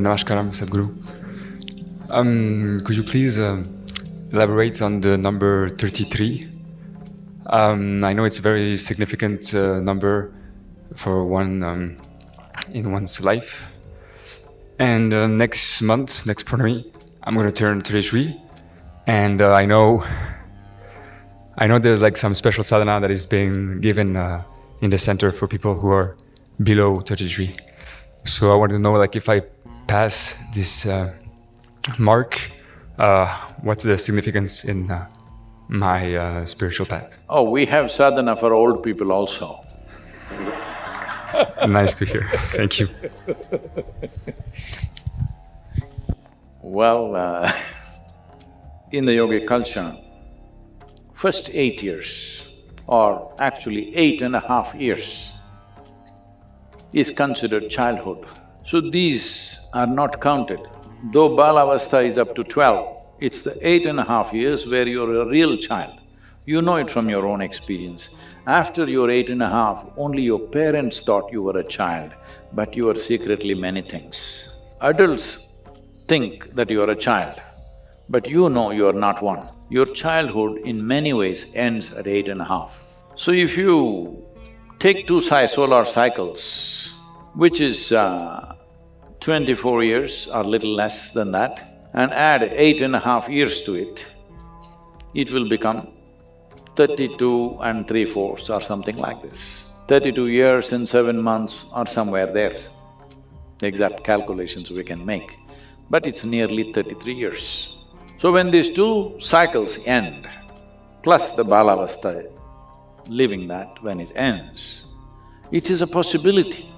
Namaskaram, Sadhguru. Could you please elaborate on the number 33? I know it's a very significant number for one in one's life. And next month, next Purnami, I'm going to turn 33. And I know there's like some special sadhana that is being given in the center for people who are below 33. So I want to know, like, if I pass this mark, what's the significance in my spiritual path? Oh, we have sadhana for old people also. Nice to hear. Thank you. Well, in the yogic culture, first 8 years, or actually 8.5 years, is considered childhood. So these are not counted. Though Balavastha is up to 12, it's the 8.5 years where you're a real child. You know it from your own experience. After you're 8.5, only your parents thought you were a child, but you are secretly many things. Adults think that you are a child, but you know you are not one. Your childhood in many ways ends at 8.5. So if you take two solar cycles, which is 24 years or little less than that, and add 8.5 years to it, it will become 32 and 3/4 or something like this. 32 years and 7 months or somewhere there. The exact calculations we can make, but it's nearly 33 years. So when these two cycles end, plus the Balavastha, living that when it ends, it is a possibility.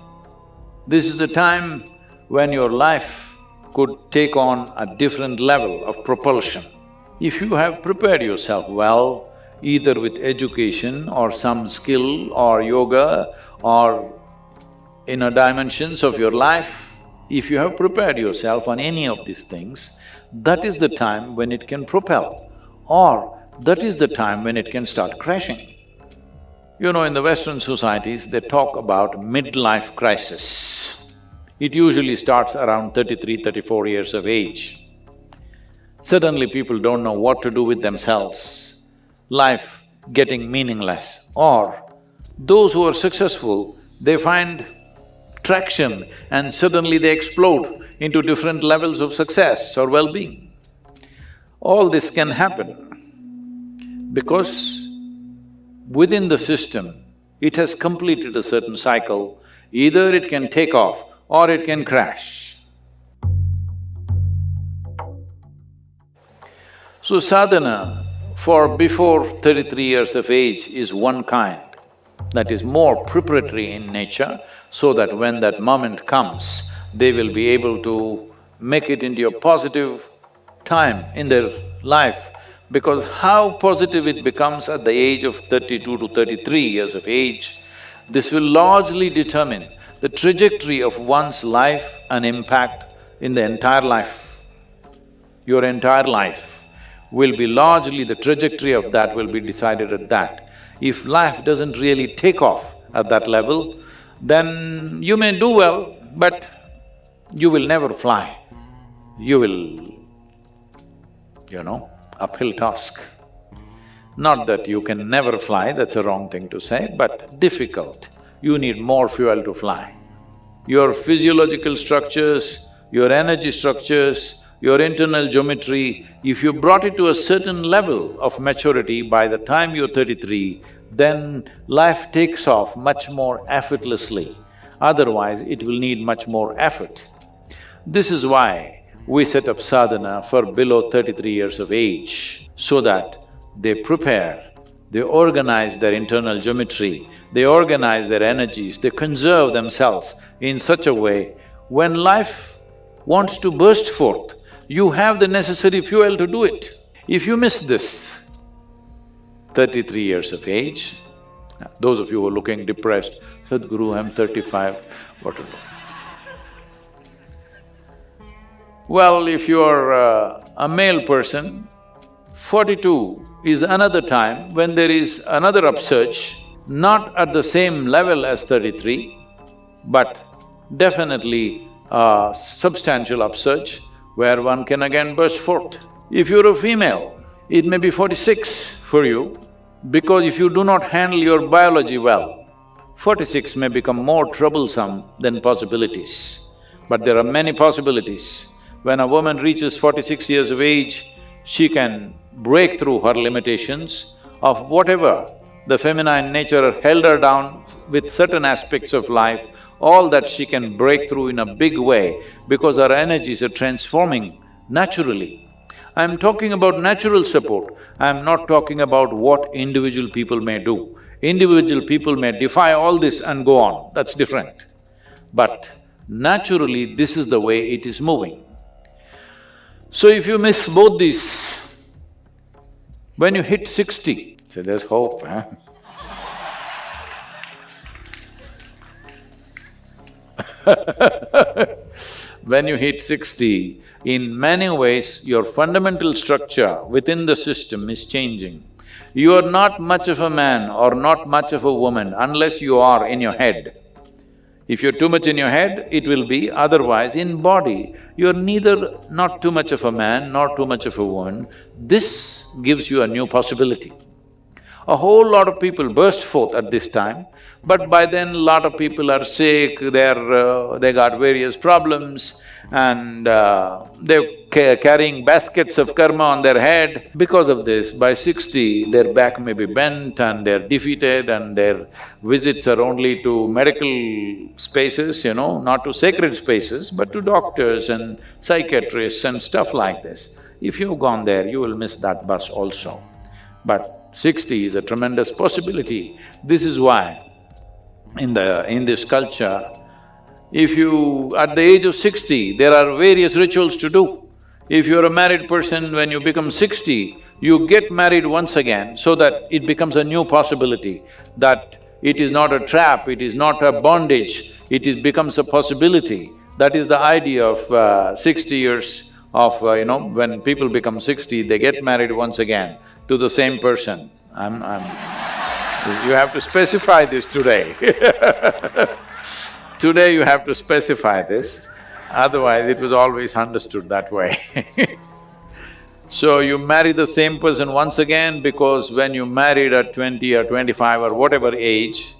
This is a time when your life could take on a different level of propulsion. If you have prepared yourself well, either with education or some skill or yoga or inner dimensions of your life, if you have prepared yourself on any of these things, that is the time when it can propel, or that is the time when it can start crashing. You know, in the Western societies, they talk about midlife crisis. It usually starts around 33, 34 years of age. Suddenly people don't know what to do with themselves, life getting meaningless. Or those who are successful, they find traction and suddenly they explode into different levels of success or well-being. All this can happen because within the system, it has completed a certain cycle. Either it can take off or it can crash. So sadhana for before 33 years of age is one kind, that is more preparatory in nature, so that when that moment comes, they will be able to make it into a positive time in their life. Because how positive it becomes at the age of 32 to 33 years of age, this will largely determine the trajectory of one's life and impact in the entire life. Your entire life will be largely… the trajectory of that will be decided at that. If life doesn't really take off at that level, then you may do well, but you will never fly. You will, uphill task. Not that you can never fly, that's a wrong thing to say, but difficult. You need more fuel to fly. Your physiological structures, your energy structures, your internal geometry, if you brought it to a certain level of maturity by the time you're 33, then life takes off much more effortlessly. Otherwise, it will need much more effort. This is why we set up sadhana for below 33 years of age, so that they prepare, they organize their internal geometry, they organize their energies, they conserve themselves in such a way, when life wants to burst forth, you have the necessary fuel to do it. If you miss this 33 years of age, those of you who are looking depressed, Sadhguru, I'm 35, what to do? Well, if you're a male person, 42 is another time when there is another upsurge, not at the same level as 33, but definitely a substantial upsurge where one can again burst forth. If you're a female, it may be 46 for you, because if you do not handle your biology well, 46 may become more troublesome than possibilities. But there are many possibilities. When a woman reaches 46 years of age, she can break through her limitations of whatever the feminine nature held her down with certain aspects of life, all that she can break through in a big way because her energies are transforming naturally. I'm talking about natural support, I'm not talking about what individual people may do. Individual people may defy all this and go on, that's different. But naturally, this is the way it is moving. So if you miss both these, when you hit 60, say there's hope, huh? When you hit 60, in many ways, your fundamental structure within the system is changing. You are not much of a man or not much of a woman unless you are in your head. If you're too much in your head, it will be, otherwise in body, you're neither not too much of a man nor too much of a woman. This gives you a new possibility. A whole lot of people burst forth at this time, but by then lot of people are sick, they got various problems and they're carrying baskets of karma on their head. Because of this, by 60, their back may be bent and they're defeated and their visits are only to medical spaces, not to sacred spaces, but to doctors and psychiatrists and stuff like this. If you've gone there, you will miss that bus also. But 60 is a tremendous possibility. This is why in this culture, if you… at the age of 60, there are various rituals to do. If you're a married person, when you become 60, you get married once again so that it becomes a new possibility, that it is not a trap, it is not a bondage, becomes a possibility. That is the idea of 60 years of, when people become 60, they get married once again to the same person. You have to specify this today. Today you have to specify this, otherwise it was always understood that way. So you marry the same person once again because when you married at 20 or 25 or whatever age,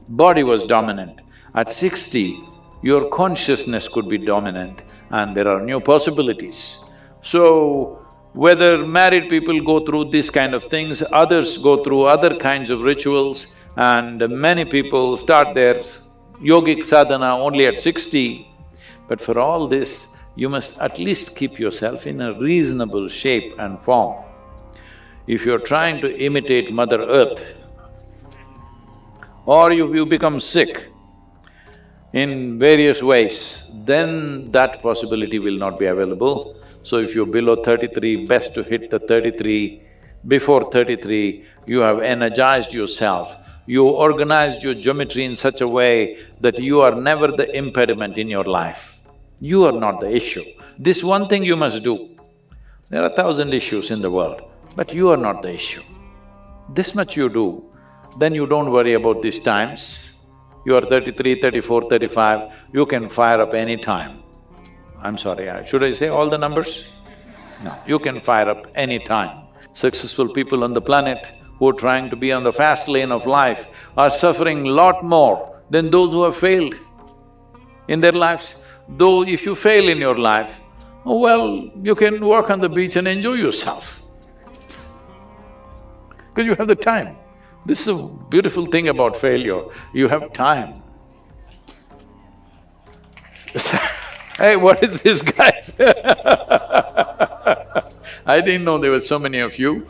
body was dominant. At 60, your consciousness could be dominant and there are new possibilities. So, whether married people go through these kind of things, others go through other kinds of rituals, and many people start their yogic sadhana only at 60. But for all this, you must at least keep yourself in a reasonable shape and form. If you're trying to imitate Mother Earth, or you become sick in various ways, then that possibility will not be available. So if you're below 33, best to hit the 33. Before 33, you have energized yourself, you organized your geometry in such a way that you are never the impediment in your life. You are not the issue. This one thing you must do. There are 1,000 issues in the world, but you are not the issue. This much you do, then you don't worry about these times. You are 33, 34, 35, you can fire up any time. I'm sorry, should I say all the numbers? No, you can fire up any time. Successful people on the planet who are trying to be on the fast lane of life are suffering a lot more than those who have failed in their lives. Though if you fail in your life, oh well, you can walk on the beach and enjoy yourself because you have the time. This is a beautiful thing about failure, you have time. Hey, what is this, guys? I didn't know there were so many of you.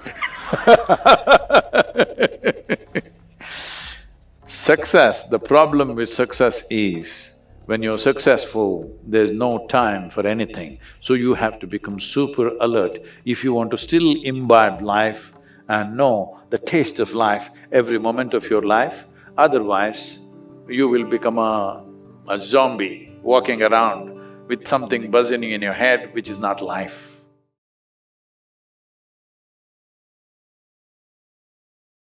Success, the problem with success is, when you're successful, there's no time for anything. So you have to become super alert if you want to still imbibe life and know the taste of life every moment of your life. Otherwise, you will become a zombie walking around with something buzzing in your head which is not life.